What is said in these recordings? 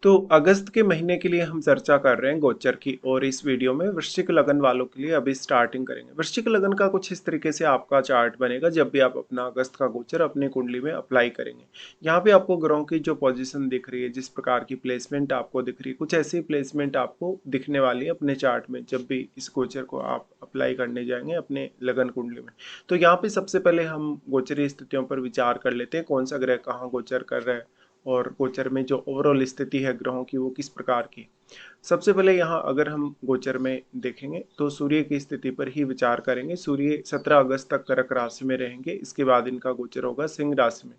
तो अगस्त के महीने के लिए हम चर्चा कर रहे हैं गोचर की। और इस वीडियो में वृश्चिक लगन वालों के लिए अभी स्टार्टिंग करेंगे। वृश्चिक लगन का कुछ इस तरीके से आपका चार्ट बनेगा जब भी आप अपना अगस्त का गोचर अपनी कुंडली में अप्लाई करेंगे। यहाँ पे आपको ग्रहों की जो पोजीशन दिख रही है, जिस प्रकार की प्लेसमेंट आपको दिख रही है, कुछ ऐसी प्लेसमेंट आपको दिखने वाली है अपने चार्ट में जब भी इस गोचर को आप अप्लाई करने जाएंगे अपने लगन कुंडली में। तो यहाँ पे सबसे पहले हम गोचरीय स्थितियों पर विचार कर लेते हैं, कौन सा ग्रह कहाँ गोचर कर रहा है और गोचर में जो ओवरऑल स्थिति है ग्रहों की वो किस प्रकार की। सबसे पहले यहाँ अगर हम गोचर में देखेंगे तो सूर्य की स्थिति पर ही विचार करेंगे। सूर्य 17 अगस्त तक कर्क राशि में रहेंगे, इसके बाद इनका गोचर होगा सिंह राशि में।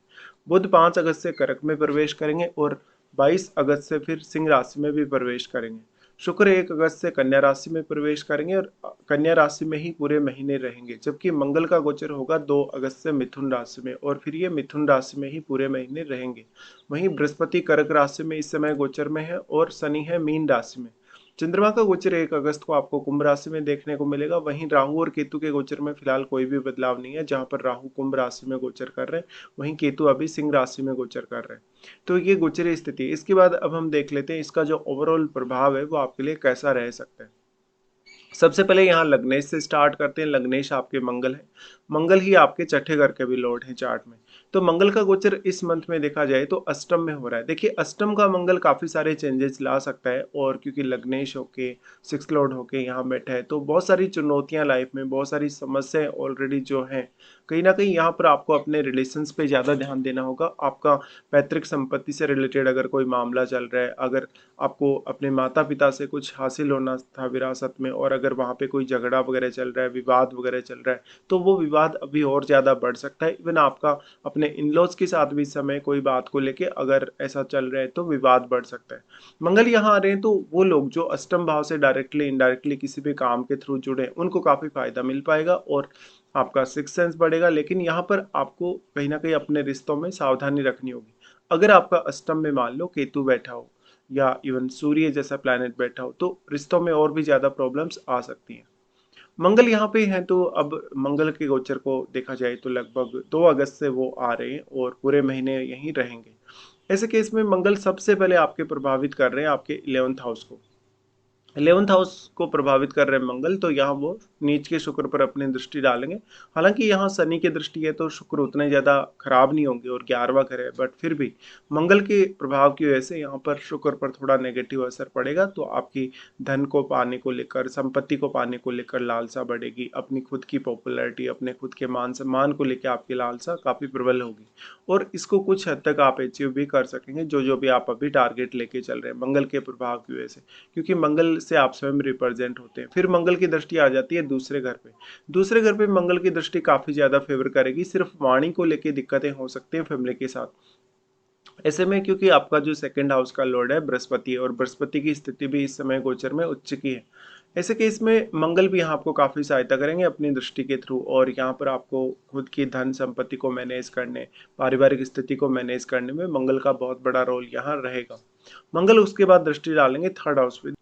बुध 5 अगस्त से कर्क में प्रवेश करेंगे और 22 अगस्त से फिर सिंह राशि में भी प्रवेश करेंगे। शुक्र 1 अगस्त से कन्या राशि में प्रवेश करेंगे और कन्या राशि में ही पूरे महीने रहेंगे। जबकि मंगल का गोचर होगा 2 अगस्त से मिथुन राशि में और फिर ये मिथुन राशि में ही पूरे महीने रहेंगे। वहीं बृहस्पति कर्क राशि में इस समय गोचर में है और शनि है मीन राशि में। चंद्रमा का गोचर 1 अगस्त को आपको कुंभ राशि में देखने को मिलेगा। वहीं राहु और केतु के गोचर में फिलहाल कोई भी बदलाव नहीं है, जहां पर राहु कुंभ राशि में गोचर कर रहे हैं, वहीं केतु अभी सिंह राशि में गोचर कर रहे हैं। तो ये गोचरीय स्थिति है। इसके बाद अब हम देख लेते हैं इसका जो ओवरऑल प्रभाव है वो आपके लिए कैसा रह सकता है। सबसे पहले यहाँ लग्नेश से स्टार्ट करते हैं। लग्नेश आपके मंगल है। मंगल ही आपके छठे घर के भी लॉर्ड हैं चार्ट में। तो मंगल का गोचर इस मंथ में देखा जाए तो अष्टम में हो रहा है। देखिए अष्टम का मंगल काफी सारे चेंजेस ला सकता है, और क्योंकि लग्नेश होके सिक्स लॉर्ड होके यहाँ बैठा है तो बहुत सारी चुनौतियां लाइफ में, बहुत सारी समस्याएं ऑलरेडी जो हैं, कहीं ना कहीं यहाँ पर आपको अपने रिलेशंस पे ज्यादा ध्यान देना होगा। आपका पैतृक संपत्ति से रिलेटेड अगर कोई मामला चल रहा है, अगर आपको अपने माता पिता से कुछ हासिल होना था विरासत में, और अगर वहाँ पे कोई झगड़ा वगैरह चल रहा है, विवाद वगैरह चल रहा है, तो वो विवाद अभी और ज़्यादा बढ़ सकता है। इवन आपका अपने इन लॉज के साथ भी इस समय कोई बात को लेके अगर ऐसा चल रहा है तो विवाद बढ़ सकता है। मंगल यहाँ आ रहे हैं तो वो लोग जो अष्टम भाव से डायरेक्टली इनडायरेक्टली किसी भी काम के थ्रू जुड़े हैं, उनको काफ़ी फायदा मिल पाएगा और आपका सिक्स सेंस बढ़ेगा। लेकिन यहाँ पर आपको कहीं ना कहीं अपने रिश्तों में सावधानी रखनी होगी। अगर आपका अष्टम में मान लो केतु बैठा हो या इवन सूर्य जैसा प्लैनेट बैठा हो तो रिश्तों में और भी ज्यादा प्रॉब्लम्स आ सकती हैं। मंगल यहाँ पे है तो अब मंगल के गोचर को देखा जाए तो लगभग 2 अगस्त से वो आ रहे हैं और पूरे महीने यहीं रहेंगे। ऐसे केस में मंगल सबसे पहले आपके प्रभावित कर रहे हैं आपके 11th हाउस को। 11th हाउस को प्रभावित कर रहे हैं मंगल, तो यहाँ वो नीच के शुक्र पर अपनी दृष्टि डालेंगे। हालांकि यहाँ शनि की दृष्टि है तो शुक्र उतने ज्यादा खराब नहीं होंगे और 11वां घर है, बट फिर भी मंगल के प्रभाव की वजह से यहाँ पर शुक्र पर थोड़ा नेगेटिव असर पड़ेगा। तो आपकी धन को पाने को लेकर, संपत्ति को पाने को लेकर लालसा बढ़ेगी। अपनी खुद की पॉपुलैरिटी, अपने खुद के मान सम्मान को लेकर आपकी लालसा काफी प्रबल होगी और इसको कुछ हद तक आप अचीव भी कर सकेंगे जो भी आप अभी टारगेट लेके चल रहे हैं मंगल के प्रभाव की वजह से, क्योंकि मंगल से आप स्वयं रिप्रेजेंट होते हैं। फिर मंगल की दृष्टि आ जाती है दूसरे घर पे। दूसरे घर पे मंगल की दृष्टि काफी ज्यादा फेवर करेगी। सिर्फ वाणी को लेके दिक्कतें हो सकती हैं फैमिली के साथ। ऐसे में क्योंकि आपका जो सेकंड हाउस का लॉर्ड है बृहस्पति है और बृहस्पति की स्थिति भी इस समय गोचर में उच्च की है, ऐसे केस में मंगल भी यहाँ आपको काफी सहायता करेंगे अपनी दृष्टि के थ्रू। और यहाँ पर आपको खुद की धन संपत्ति को मैनेज करने, पारिवारिक स्थिति को मैनेज करने में मंगल का बहुत बड़ा रोल यहाँ रहेगा। मंगल उसके बाद दृष्टि डालेंगे थर्ड हाउस पे।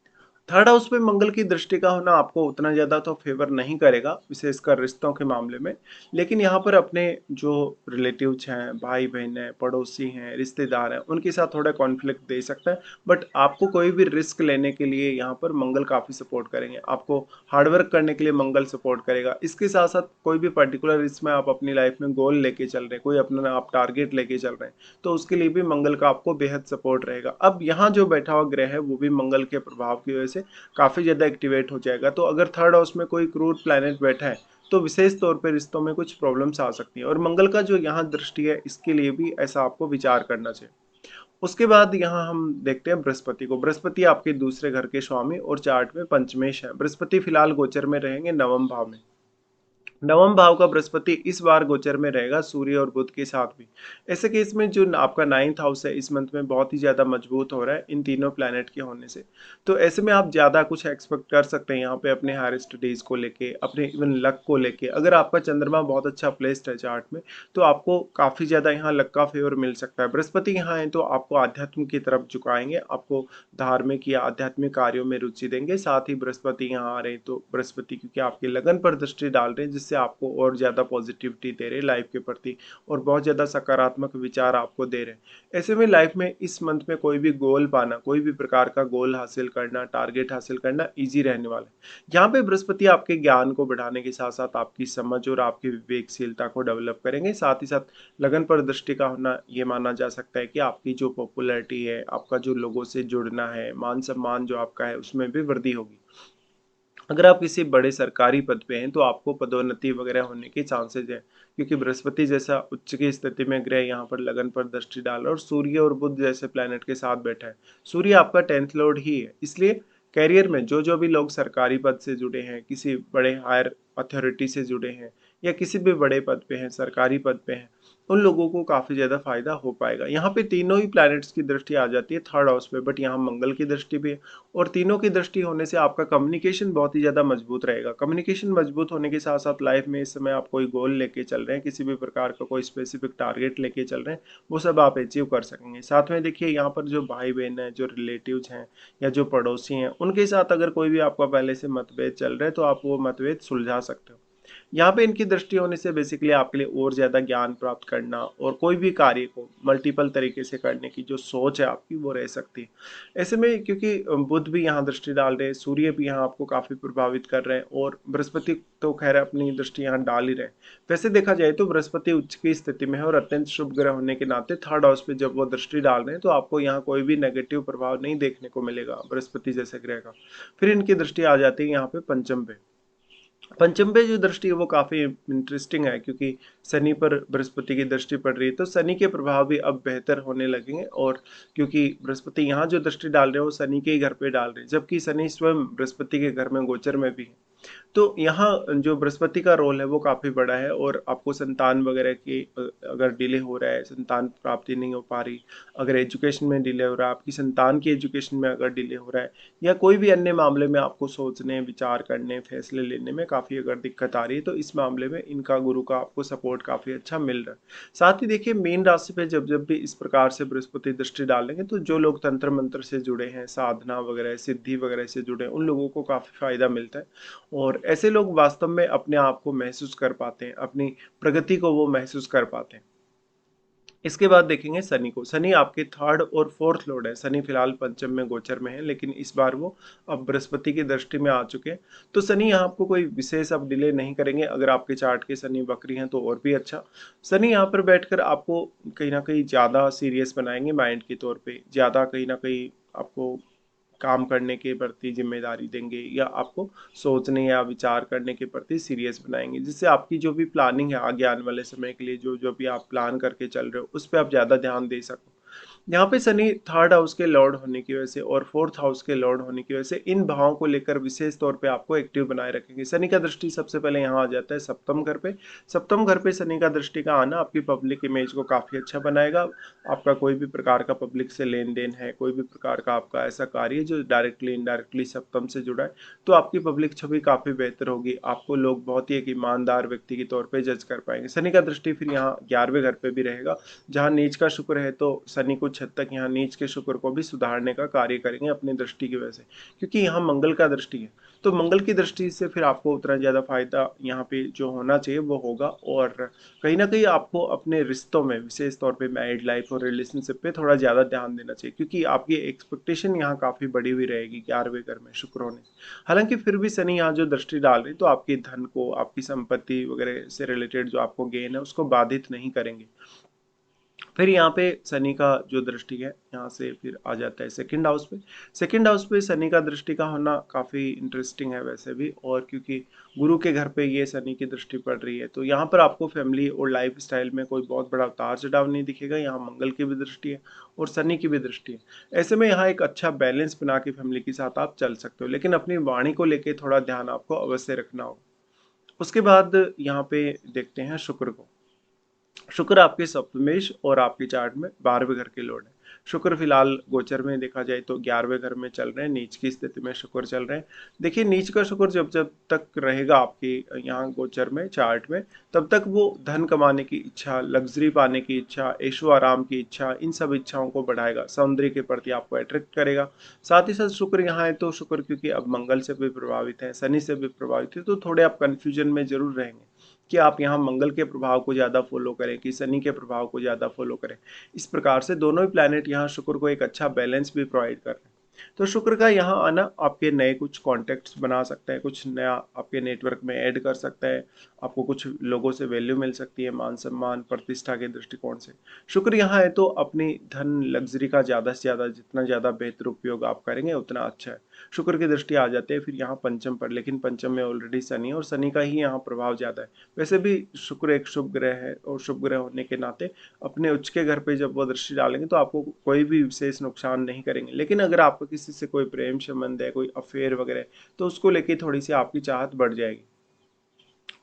थर्ड हाउस पे मंगल की दृष्टि का होना आपको उतना ज्यादा तो फेवर नहीं करेगा, विशेषकर रिश्तों के मामले में। लेकिन यहाँ पर अपने जो रिलेटिव्स हैं, भाई बहन हैं, पड़ोसी हैं, रिश्तेदार हैं, उनके साथ थोड़ा कॉन्फ्लिक्ट दे सकता है। बट आपको कोई भी रिस्क लेने के लिए यहाँ पर मंगल काफी सपोर्ट करेंगे। आपको हार्डवर्क करने के लिए मंगल सपोर्ट करेगा। इसके साथ साथ कोई भी पर्टिकुलर इसमें आप अपनी लाइफ में गोल लेके चल रहे हैं, कोई अपना आप टारगेट लेके चल रहे हैं, तो उसके लिए भी मंगल का आपको बेहद सपोर्ट रहेगा। अब यहाँ जो बैठा हुआ ग्रह है वो भी मंगल के प्रभाव की वजह से काफी ज्यादा एक्टिवेट हो जाएगा। तो अगर थर्ड हाउस में कोई क्रूर प्लैनेट बैठा है तो विशेष तौर पर रिश्तों में कुछ प्रॉब्लम्स आ सकती है। और मंगल का जो यहाँ दृष्टि है इसके लिए भी ऐसा आपको विचार करना चाहिए। उसके बाद यहाँ हम देखते हैं बृहस्पति को। बृहस्पति आपके दूसरे घर के स्वामी और चार्ट में पंचमेश है। बृहस्पति फिलहाल गोचर में रहेंगे नवम भाव में। नवम भाव का बृहस्पति इस बार गोचर में रहेगा सूर्य और बुध के साथ भी। ऐसे केस में जो आपका 9th हाउस है इस मंथ में बहुत ही ज्यादा मजबूत हो रहा है इन तीनों प्लैनेट के होने से। तो ऐसे में आप ज्यादा कुछ एक्सपेक्ट कर सकते हैं यहाँ पे अपने हायर स्टडीज को लेके, अपने इवन लक को लेके। अगर आपका चंद्रमा बहुत अच्छा प्लेस्ड है चार्ट में तो आपको काफी ज्यादा यहाँ लक का फेवर मिल सकता है। बृहस्पति यहाँ है तो आपको आध्यात्म की तरफ झुकाएंगे, आपको धार्मिक या आध्यात्मिक कार्यों में रुचि देंगे। साथ ही बृहस्पति यहाँ आ रहे हैं तो बृहस्पति क्योंकि आपके लगन पर दृष्टि डाल रहे हैं जिससे आपको और ज़्यादा पॉजिटिविटी दे रहे हैं लाइफ के प्रति और बहुत ज़्यादा सकारात्मक विचार आपको दे रहे हैं। ऐसे में लाइफ में इस मंथ में कोई भी गोल पाना, कोई भी प्रकार का गोल हासिल करना, टारगेट हासिल करना ईज़ी रहने वाला है। यहाँ पे बृहस्पति आपके ज्ञान को बढ़ाने के साथ-साथ आपकी समझ और आपकी विवेकशीलता को डेवलप करेंगे। साथ ही साथ लगन पर दृष्टि का होना ये माना जा सकता है कि आपकी जो पॉपुलैरिटी है, आपका जो लोगों से जुड़ना है, मान-सम्मान जो आपका है, उसमें भी वृद्धि होगी। अगर आप किसी बड़े सरकारी पद पे हैं तो आपको पदोन्नति वगैरह होने के चांसेस हैं, क्योंकि बृहस्पति जैसा उच्च की स्थिति में ग्रह यहाँ पर लगन पर दृष्टि डाल रहा है और सूर्य और बुध जैसे प्लैनेट के साथ बैठा है। सूर्य आपका 10th लॉर्ड ही है, इसलिए करियर में जो भी लोग सरकारी पद से जुड़े हैं, किसी बड़े हायर अथॉरिटी से जुड़े हैं या किसी भी बड़े पद पे हैं, सरकारी पद पे हैं, उन लोगों को काफ़ी ज़्यादा फायदा हो पाएगा। यहाँ पे तीनों ही प्लैनेट्स की दृष्टि आ जाती है 3rd हाउस पे, बट यहाँ मंगल की दृष्टि भी है और तीनों की दृष्टि होने से आपका कम्युनिकेशन बहुत ही ज़्यादा मजबूत रहेगा। कम्युनिकेशन मजबूत होने के साथ-साथ लाइफ में इस समय आप कोई गोल लेके चल रहे हैं, किसी भी प्रकार का कोई स्पेसिफिक टारगेट लेके चल रहे हैं, वो सब आप अचीव कर सकेंगे। साथ में देखिए यहाँ पर जो भाई-बहन हैं, जो रिलेटिव्स हैं या जो पड़ोसी हैं, उनके साथ अगर कोई भी आपका पहले से मतभेद चल रहा है, तो आप वो मतभेद सुलझा सकते हो। यहाँ पे इनकी दृष्टि होने से बेसिकली आपके लिए और ज़्यादा ज्ञान प्राप्त करना और कोई भी कार्य को मल्टीपल तरीके से करने की जो सोच है आपकी वो रह सकती है। ऐसे में क्योंकि बुध भी यहाँ दृष्टि डाल रहे हैं, सूर्य भी यहाँ आपको काफ़ी प्रभावित कर रहे हैं और बृहस्पति तो खैर अपनी दृष्टि यहाँ डाल ही रहे हैं। वैसे देखा जाए तो बृहस्पति उच्च की स्थिति में है और अत्यंत शुभ ग्रह होने के नाते 3rd हाउस पे जब वो दृष्टि डाल रहे हैं तो आपको यहाँ कोई भी नेगेटिव प्रभाव नहीं देखने को मिलेगा बृहस्पति जैसे ग्रह का। फिर इनकी दृष्टि आ जाती है यहाँ पे पंचम पे। पंचम पे जो दृष्टि है वो काफ़ी इंटरेस्टिंग है, क्योंकि शनि पर बृहस्पति की दृष्टि पड़ रही है, तो शनि के प्रभाव भी अब बेहतर होने लगेंगे और क्योंकि बृहस्पति यहाँ जो दृष्टि डाल रहे हैं वो शनि के ही घर पे डाल रहे हैं, जबकि शनि स्वयं बृहस्पति के घर में गोचर में भी है। तो यहाँ जो बृहस्पति का रोल है वो काफ़ी बड़ा है और आपको संतान वगैरह की अगर डिले हो रहा है, संतान प्राप्ति नहीं हो पा रही, अगर एजुकेशन में डिले हो रहा है, आपकी संतान की एजुकेशन में अगर डिले हो रहा है या कोई भी अन्य मामले में आपको सोचने, विचार करने, फैसले लेने में काफ़ी अगर दिक्कत आ रही है, तो इस मामले में इनका गुरु का आपको सपोर्ट काफ़ी अच्छा मिल रहा है। साथ ही देखिए मीन राशि पे जब भी इस प्रकार से बृहस्पति दृष्टि डालेंगे तो जो लोग तंत्र मंत्र से जुड़े हैं, साधना वगैरह, सिद्धि वगैरह से जुड़े हैं, उन लोगों को काफ़ी फायदा मिलता है और ऐसे लोग वास्तव में अपने आप को महसूस कर पाते हैं, अपनी प्रगति को वो महसूस कर पाते हैं। इसके बाद देखेंगे शनि को। शनि आपके 3rd और 4th लॉर्ड है। शनि फिलहाल पंचम में गोचर में है, लेकिन इस बार वो अब बृहस्पति की दृष्टि में आ चुके हैं। तो शनि यहाँ आपको कोई विशेष अब डिले नहीं करेंगे। अगर आपके चार्ट के शनि वक्री हैं तो और भी अच्छा। शनि यहाँ पर बैठकर आपको कहीं न कहीं ज़्यादा सीरियस बनाएँगे माइंड के तौर पे, ज़्यादा कहीं न कहीं आपको काम करने के प्रति जिम्मेदारी देंगे या आपको सोचने या विचार करने के प्रति सीरियस बनाएंगे, जिससे आपकी जो भी प्लानिंग है आगे आने वाले समय के लिए, जो जो भी आप प्लान करके चल रहे हो उस पर आप ज़्यादा ध्यान दे सको। यहाँ पे शनि 3rd हाउस के लॉर्ड होने की वजह से और 4th हाउस के लॉर्ड होने की वजह से इन भावों को लेकर विशेष तौर पे आपको एक्टिव बनाए रखेंगे। शनि का दृष्टि सबसे पहले यहाँ आ जाता है सप्तम घर पे। सप्तम घर पे शनि का दृष्टि का आना आपकी पब्लिक इमेज को काफ़ी अच्छा बनाएगा। आपका कोई भी प्रकार का पब्लिक से लेन देन है, कोई भी प्रकार का आपका ऐसा कार्य जो डायरेक्टली इनडायरेक्टली सप्तम से जुड़ा है, तो आपकी पब्लिक छवि काफ़ी बेहतर होगी। आपको लोग बहुत ही एक ईमानदार व्यक्ति के तौर पे जज कर पाएंगे। शनि का दृष्टि फिर यहाँ 11वें घर पे भी रहेगा, जहाँ नीच का शुक्र है, तो शनि कुछ हद तक यहाँ नीच के शुक्र को भी सुधारने का कार्य करेंगे अपनी दृष्टि की वजह से, क्योंकि यहाँ मंगल का दृष्टि है। तो मंगल की दृष्टि से फिर आपको उतना ज़्यादा फायदा यहाँ पे जो होना चाहिए वो होगा और कहीं ना कहीं आपको अपने रिश्तों में विशेष तौर पे मैरिड लाइफ और रिलेशनशिप पे थोड़ा ज़्यादा ध्यान देना चाहिए, क्योंकि आपकी एक्सपेक्टेशन यहाँ काफ़ी बड़ी हुई रहेगी 11वें घर में शुक्र होने से। हालांकि फिर भी शनि यहाँ जो दृष्टि डाल रही तो आपके धन को, आपकी संपत्ति वगैरह से रिलेटेड जो आपको गेन है उसको बाधित नहीं करेंगे। फिर यहाँ पे शनि का जो दृष्टि है यहाँ से फिर आ जाता है सेकंड हाउस पे। सेकंड हाउस पे शनि का दृष्टि का होना काफ़ी इंटरेस्टिंग है वैसे भी, और क्योंकि गुरु के घर पे ये शनि की दृष्टि पड़ रही है तो यहाँ पर आपको फैमिली और लाइफ स्टाइल में कोई बहुत बड़ा उतार चढ़ाव नहीं दिखेगा। यहाँ मंगल की भी दृष्टि है और शनि की भी दृष्टि है। ऐसे में यहाँ एक अच्छा बैलेंस बना के फैमिली के साथ आप चल सकते हो, लेकिन अपनी वाणी को लेकर थोड़ा ध्यान आपको अवश्य रखना होगा। उसके बाद यहाँ पे देखते हैं शुक्र को। शुक्र आपके सप्तमेश और आपके चार्ट में 12वें घर के लॉर्ड है। शुक्र फिलहाल गोचर में देखा जाए तो 11वें घर में चल रहे हैं, नीच की स्थिति में शुक्र चल रहे हैं। देखिए नीच का शुक्र जब जब तक रहेगा आपके यहाँ गोचर में चार्ट में, तब तक वो धन कमाने की इच्छा, लग्जरी पाने की इच्छा, ऐशो आराम की इच्छा, इन सब इच्छाओं को बढ़ाएगा, सौंदर्य के प्रति आपको अट्रैक्ट करेगा। साथ ही साथ शुक्र यहाँ है तो शुक्र क्योंकि अब मंगल से भी प्रभावित है, शनि से भी प्रभावित है, तो थोड़े आप कन्फ्यूजन में जरूर रहेंगे। कि आप यहाँ मंगल के प्रभाव को ज़्यादा फॉलो करें कि शनि के प्रभाव को ज़्यादा फॉलो करें। इस प्रकार से दोनों ही प्लैनेट यहाँ शुक्र को एक अच्छा बैलेंस भी प्रोवाइड कर रहे हैं। तो शुक्र का यहाँ आना आपके नए कुछ कॉन्टेक्ट्स बना सकता है, कुछ नया आपके नेटवर्क में ऐड कर सकता है, आपको कुछ लोगों से वैल्यू मिल सकती है, मान सम्मान प्रतिष्ठा के दृष्टिकोण से। शुक्र यहाँ है तो अपनी धन लग्जरी का ज़्यादा से ज़्यादा जितना ज़्यादा बेहतर उपयोग आप करेंगे उतना अच्छा है। शुक्र की दृष्टि आ जाते हैं फिर यहाँ पंचम पर, लेकिन पंचम में ऑलरेडी शनि और शनि का ही यहाँ प्रभाव ज़्यादा है। वैसे भी शुक्र एक शुभ ग्रह है और शुभ ग्रह होने के नाते अपने उच्च के घर पे जब वो दृष्टि डालेंगे तो आपको कोई भी विशेष नुकसान नहीं करेंगे। लेकिन अगर आपका किसी से कोई प्रेम संबंध है, कोई अफेयर वगैरह, तो उसको लेके थोड़ी सी आपकी चाहत बढ़ जाएगी।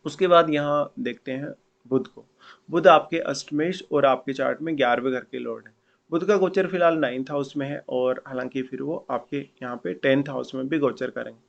उसके बाद यहाँ देखते हैं बुध को। बुध आपके अष्टमेश और आपके चार्ट में 11वें घर के लॉर्ड है। बुध का गोचर फिलहाल 9th हाउस में है और हालांकि फिर वो आपके यहाँ पे 10th हाउस में भी गोचर करेंगे।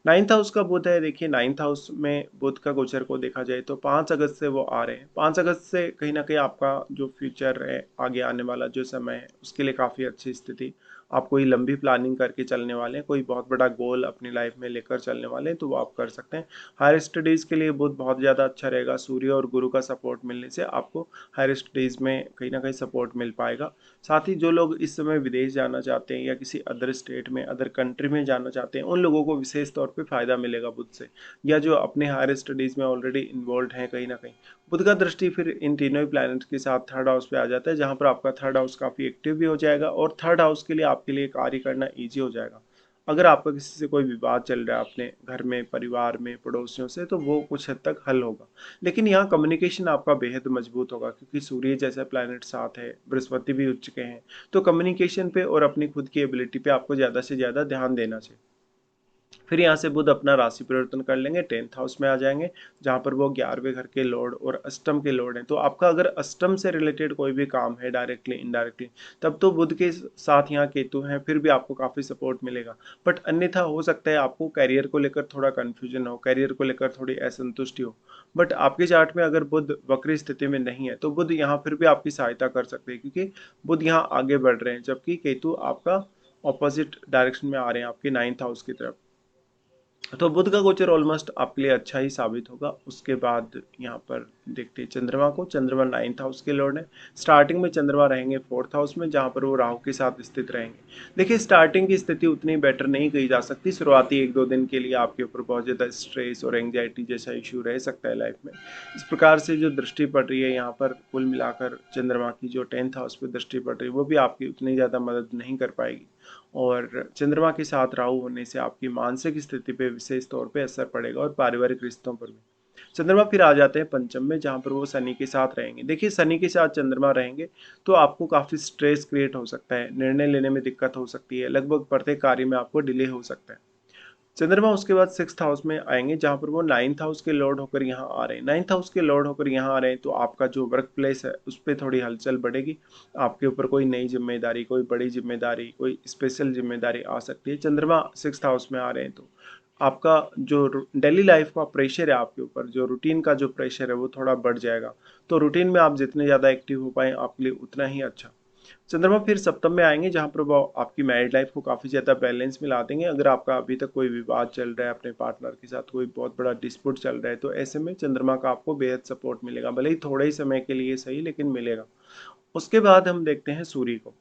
9th हाउस का बुध है, देखिए 9th हाउस में बुध का गोचर को देखा जाए तो 5 अगस्त से वो आ रहे हैं। 5 अगस्त से कहीं ना कहीं आपका जो फ्यूचर है, आगे आने वाला जो समय है, उसके लिए काफ़ी अच्छी स्थिति, आप कोई लंबी प्लानिंग करके चलने वाले हैं, कोई बहुत बड़ा गोल अपनी लाइफ में लेकर चलने वाले हैं तो वो आप कर सकते हैं। हायर स्टडीज़ के लिए बुध बहुत ज़्यादा अच्छा रहेगा। सूर्य और गुरु का सपोर्ट मिलने से आपको हायर स्टडीज़ में कहीं ना कहीं सपोर्ट मिल पाएगा। साथ ही जो लोग इस समय विदेश जाना चाहते हैं या किसी अदर स्टेट में, अदर कंट्री में जाना चाहते हैं, उन लोगों को विशेष तौर पे फ़ायदा मिलेगा बुध से। या जो अपने हायर स्टडीज़ में ऑलरेडी इन्वॉल्व हैं कहीं ना कहीं, बुध का दृष्टि फिर इन तीनों ही प्लैनेट्स के साथ थर्ड हाउस पे आ जाता है, जहाँ पर आपका थर्ड हाउस काफ़ी एक्टिव भी हो जाएगा और थर्ड हाउस के लिए आपके लिए कार्य करना ईजी हो जाएगा। अगर आपका किसी से कोई विवाद चल रहा है अपने घर में, परिवार में, पड़ोसियों से, तो वो कुछ हद तक हल होगा। लेकिन यहाँ कम्युनिकेशन आपका बेहद मजबूत होगा क्योंकि सूर्य जैसा प्लैनेट साथ है, बृहस्पति भी उच्च के हैं, तो कम्युनिकेशन पे और अपनी खुद की एबिलिटी पे आपको ज़्यादा से ज़्यादा ध्यान देना चाहिए। फिर यहाँ से बुध अपना राशि परिवर्तन कर लेंगे, 10th हाउस में आ जाएंगे, जहाँ पर वो 11वें घर के लॉर्ड और अष्टम के लॉर्ड हैं। तो आपका अगर अष्टम से रिलेटेड कोई भी काम है डायरेक्टली इनडायरेक्टली, तब तो बुध के साथ यहाँ केतु हैं, फिर भी आपको काफ़ी सपोर्ट मिलेगा। बट अन्यथा हो सकता है आपको कैरियर को लेकर थोड़ा कन्फ्यूजन हो, कैरियर को लेकर थोड़ी असंतुष्टि हो। बट आपके चार्ट में अगर बुध वक्री स्थिति में नहीं है तो बुध यहाँ फिर भी आपकी सहायता कर सकते हैं, क्योंकि बुध यहाँ आगे बढ़ रहे हैं, जबकि केतु आपका ऑपोजिट डायरेक्शन में आ रहे हैं आपके 9th हाउस की तरफ। तो बुध का गोचर ऑलमोस्ट आपके लिए अच्छा ही साबित होगा। उसके बाद यहाँ पर देखते हैं चंद्रमा को। चंद्रमा 9th हाउस के लॉर्ड है। स्टार्टिंग में चंद्रमा रहेंगे 4th हाउस में, जहाँ पर वो राहु के साथ स्थित रहेंगे। देखिए स्टार्टिंग की स्थिति उतनी बेटर नहीं कही जा सकती। शुरुआती 1-2 दिन के लिए आपके ऊपर बहुत ज़्यादा स्ट्रेस और एंग्जाइटी जैसा इशू रह सकता है लाइफ में। इस प्रकार से जो दृष्टि पड़ रही है यहाँ पर, कुल मिलाकर चंद्रमा की जो 10th हाउस पे दृष्टि पड़ रही है, वो भी आपकी उतनी ज़्यादा मदद नहीं कर पाएगी। और चंद्रमा के साथ राहु होने से आपकी मानसिक स्थिति पे विशेष तौर पे असर पड़ेगा और पारिवारिक रिश्तों पर भी। चंद्रमा फिर आ जाते हैं पंचम में, जहाँ पर वो शनि के साथ रहेंगे। देखिए शनि के साथ चंद्रमा रहेंगे तो आपको काफ़ी स्ट्रेस क्रिएट हो सकता है, निर्णय लेने में दिक्कत हो सकती है, लगभग प्रत्येक कार्य में आपको डिले हो सकता है। चंद्रमा उसके बाद 6th हाउस में आएंगे, जहाँ पर वो 9th हाउस के लॉर्ड होकर यहाँ आ रहे हैं। 9th हाउस के लॉर्ड होकर यहाँ आ रहे हैं तो आपका जो वर्क प्लेस है उस पर थोड़ी हलचल बढ़ेगी। आपके ऊपर कोई नई जिम्मेदारी, कोई बड़ी जिम्मेदारी, कोई स्पेशल जिम्मेदारी आ सकती है। चंद्रमा 6th हाउस में आ रहे हैं तो आपका जो डेली लाइफ का प्रेशर है आपके ऊपर, जो रूटीन का जो प्रेशर है वो थोड़ा बढ़ जाएगा। तो रूटीन में आप जितने ज़्यादा एक्टिव हो पाए आपके लिए उतना ही अच्छा। चंद्रमा फिर सप्तम में आएंगे, जहाँ पर वो आपकी मैरिड लाइफ को काफ़ी ज़्यादा बैलेंस में ला देंगे। अगर आपका अभी तक कोई विवाद चल रहा है अपने पार्टनर के साथ, कोई बहुत बड़ा डिस्प्यूट चल रहा है, तो ऐसे में चंद्रमा का आपको बेहद सपोर्ट मिलेगा, भले ही थोड़े ही समय के लिए सही, लेकिन मिलेगा। उसके बाद हम देखते हैं सूर्य को।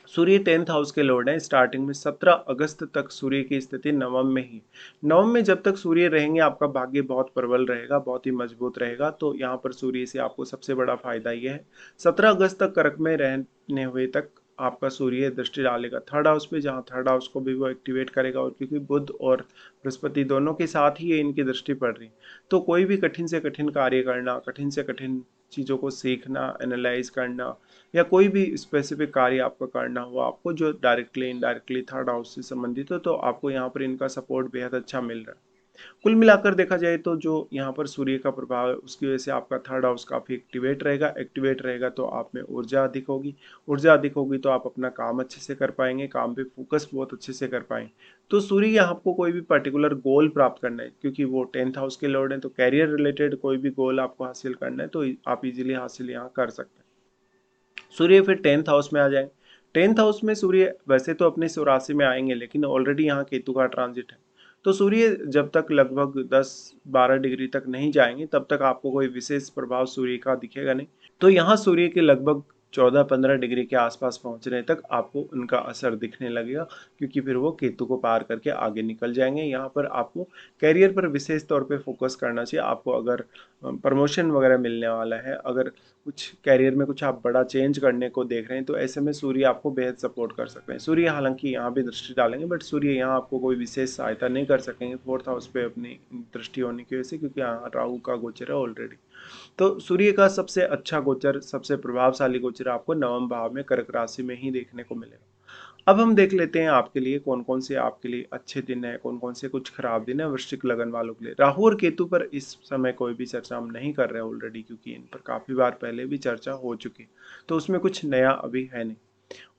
सूर्य 10th हाउस के लॉर्ड हैं। स्टार्टिंग में 17 अगस्त तक सूर्य की स्थिति नवम में ही। नवम में जब तक सूर्य रहेंगे आपका भाग्य बहुत प्रबल रहेगा, बहुत ही मजबूत रहेगा। तो यहाँ पर सूर्य से आपको सबसे बड़ा फायदा ये है, 17 अगस्त तक कर्क में रहने हुए तक आपका सूर्य दृष्टि डालेगा थर्ड हाउस पे, जहाँ थर्ड हाउस को भी वो एक्टिवेट करेगा। और क्योंकि बुध और बृहस्पति दोनों के साथ ही ये इनकी दृष्टि पड़ रही, तो कोई भी कठिन से कठिन कार्य करना, कठिन से कठिन चीज़ों को सीखना, एनालाइज करना, या कोई भी स्पेसिफिक कार्य आपका करना हो आपको जो डायरेक्टली इनडायरेक्टली थर्ड हाउस से संबंधित हो, तो आपको यहाँ पर इनका सपोर्ट बेहद अच्छा मिल रहा है। कुल मिलाकर देखा जाए तो जो यहाँ पर सूर्य का प्रभाव है उसकी वजह से आपका थर्ड हाउस काफ़ी एक्टिवेट रहेगा तो आप में ऊर्जा अधिक होगी। ऊर्जा अधिक होगी तो आप अपना काम अच्छे से कर पाएंगे, काम पे फोकस बहुत अच्छे से कर पाएंगे। तो सूर्य यहाँ आपको कोई भी पर्टिकुलर गोल प्राप्त करना है, क्योंकि वो 10th हाउस के लॉर्ड हैं, तो कैरियर रिलेटेड कोई भी गोल आपको हासिल करना है तो आप इजीली हासिल यहाँ कर सकते हैं। सूर्य फिर 10th हाउस में आ जाएंगे। 10th हाउस में सूर्य वैसे तो अपने 84 में आएंगे, लेकिन ऑलरेडी यहाँ केतु का ट्रांजिट है। तो सूर्य जब तक लगभग 10-12 डिग्री तक नहीं जाएंगे तब तक आपको कोई विशेष प्रभाव सूर्य का दिखेगा नहीं। तो यहाँ सूर्य के लगभग 14-15 डिग्री के आसपास पहुंचने तक आपको उनका असर दिखने लगेगा, क्योंकि फिर वो केतु को पार करके आगे निकल जाएंगे। यहाँ पर आपको कैरियर पर विशेष तौर पे फोकस करना चाहिए। आपको अगर प्रमोशन वगैरह मिलने वाला है, अगर कुछ कैरियर में कुछ आप बड़ा चेंज करने को देख रहे हैं, तो ऐसे में सूर्य आपको बेहद सपोर्ट कर सकते हैं। सूर्य हालांकि यहाँ भी दृष्टि डालेंगे, बट सूर्य यहाँ आपको कोई विशेष सहायता नहीं कर सकेंगे 4th हाउस पे अपनी दृष्टि होने की वजह से, क्योंकि यहाँ राहु का गोचर है ऑलरेडी। तो सूर्य का सबसे अच्छा गोचर, सबसे प्रभावशाली गोचर आपको नवम भाव में कर्क राशि में ही देखने को मिलेगा। अब हम देख लेते हैं आपके लिए कौन कौन से आपके लिए अच्छे दिन है, कौन कौन से कुछ खराब दिन है वृश्चिक लगन वालों के लिए। राहु और केतु पर इस समय कोई भी चर्चा हम नहीं कर रहे ऑलरेडी, क्योंकि इन पर काफी बार पहले भी चर्चा हो चुकी है, तो उसमें कुछ नया अभी है नहीं।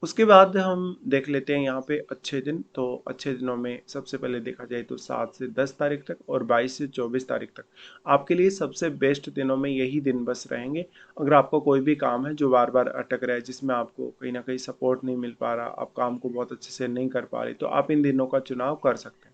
उसके बाद हम देख लेते हैं यहाँ पे अच्छे दिन। तो अच्छे दिनों में सबसे पहले देखा जाए तो 7 से 10 तारीख तक और 22 से 24 तारीख तक आपके लिए सबसे बेस्ट दिनों में यही दिन बस रहेंगे। अगर आपको कोई भी काम है जो बार बार अटक रहा है, जिसमें आपको कहीं ना कहीं सपोर्ट नहीं मिल पा रहा, आप काम को बहुत अच्छे से नहीं कर पा रहे, तो आप इन दिनों का चुनाव कर सकते हैं।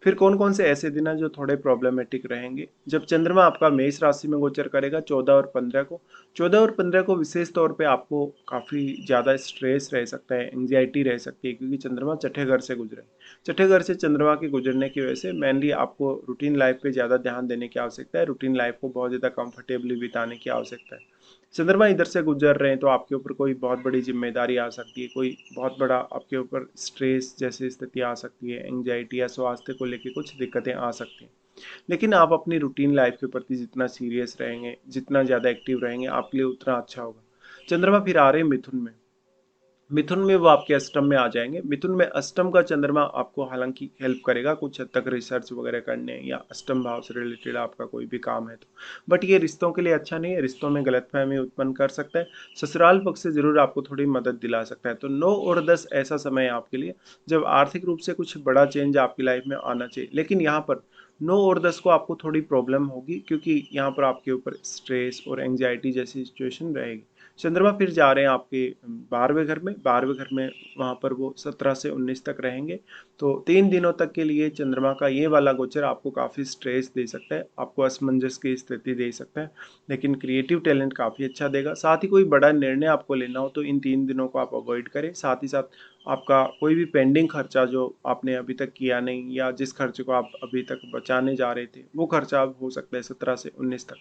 फिर कौन कौन से ऐसे दिन हैं जो थोड़े प्रॉब्लमेटिक रहेंगे? जब चंद्रमा आपका मेष राशि में गोचर करेगा 14 और 15 को, 14 और 15 को विशेष तौर पे आपको काफ़ी ज़्यादा स्ट्रेस रह सकता है, एंग्जाइटी रह सकती है, क्योंकि चंद्रमा छठे घर से गुजरे। छठे घर से चंद्रमा के गुजरने की वजह से मेनली आपको रूटीन लाइफ पे ज़्यादा ध्यान देने की आवश्यकता है, रूटीन लाइफ को बहुत ज़्यादा कंफर्टेबली बिताने की आवश्यकता है। चंद्रमा इधर से गुजर रहे हैं तो आपके ऊपर कोई बहुत बड़ी जिम्मेदारी आ सकती है, कोई बहुत बड़ा आपके ऊपर स्ट्रेस जैसी स्थिति आ सकती है, एंग्जाइटी या स्वास्थ्य को लेकर कुछ दिक्कतें आ सकती हैं। लेकिन आप अपनी रूटीन लाइफ के प्रति जितना सीरियस रहेंगे, जितना ज़्यादा एक्टिव रहेंगे, आपके लिए उतना अच्छा होगा। चंद्रमा फिर आ रहे हैं मिथुन में। मिथुन में वो आपके अष्टम में आ जाएंगे। मिथुन में अष्टम का चंद्रमा आपको हालांकि हेल्प करेगा कुछ हद तक रिसर्च वगैरह करने, या अष्टम भाव से रिलेटेड आपका कोई भी काम है तो, बट ये रिश्तों के लिए अच्छा नहीं है, रिश्तों में गलतफहमी उत्पन्न कर सकता है। ससुराल पक्ष से जरूर आपको थोड़ी मदद दिला सकता है। तो 9 और 10 ऐसा समय है आपके लिए जब आर्थिक रूप से कुछ बड़ा चेंज आपकी लाइफ में आना चाहिए। लेकिन यहाँ पर 9 और 10 को आपको थोड़ी प्रॉब्लम होगी, क्योंकि यहाँ पर आपके ऊपर स्ट्रेस और एंग्जाइटी जैसी सिचुएशन रहेगी। चंद्रमा फिर जा रहे हैं आपके 12वें घर में। 12वें घर में वहाँ पर वो 17 से 19 तक रहेंगे। तो 3 दिनों तक के लिए चंद्रमा का ये वाला गोचर आपको काफ़ी स्ट्रेस दे सकता है, आपको असमंजस की स्थिति दे सकता है, लेकिन क्रिएटिव टैलेंट काफ़ी अच्छा देगा। साथ ही कोई बड़ा निर्णय आपको लेना हो तो इन 3 दिनों को आप अवॉइड करें। साथ ही साथ आपका कोई भी पेंडिंग खर्चा जो आपने अभी तक किया नहीं, या जिस खर्चे को आप अभी तक बचाने जा रहे थे, वो खर्चा अब हो सकता है 17 से 19 तक।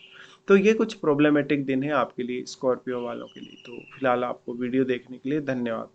तो ये कुछ प्रॉब्लमेटिक दिन है आपके लिए, स्कॉर्पियो वालों के लिए। तो फिलहाल आपको वीडियो देखने के लिए धन्यवाद।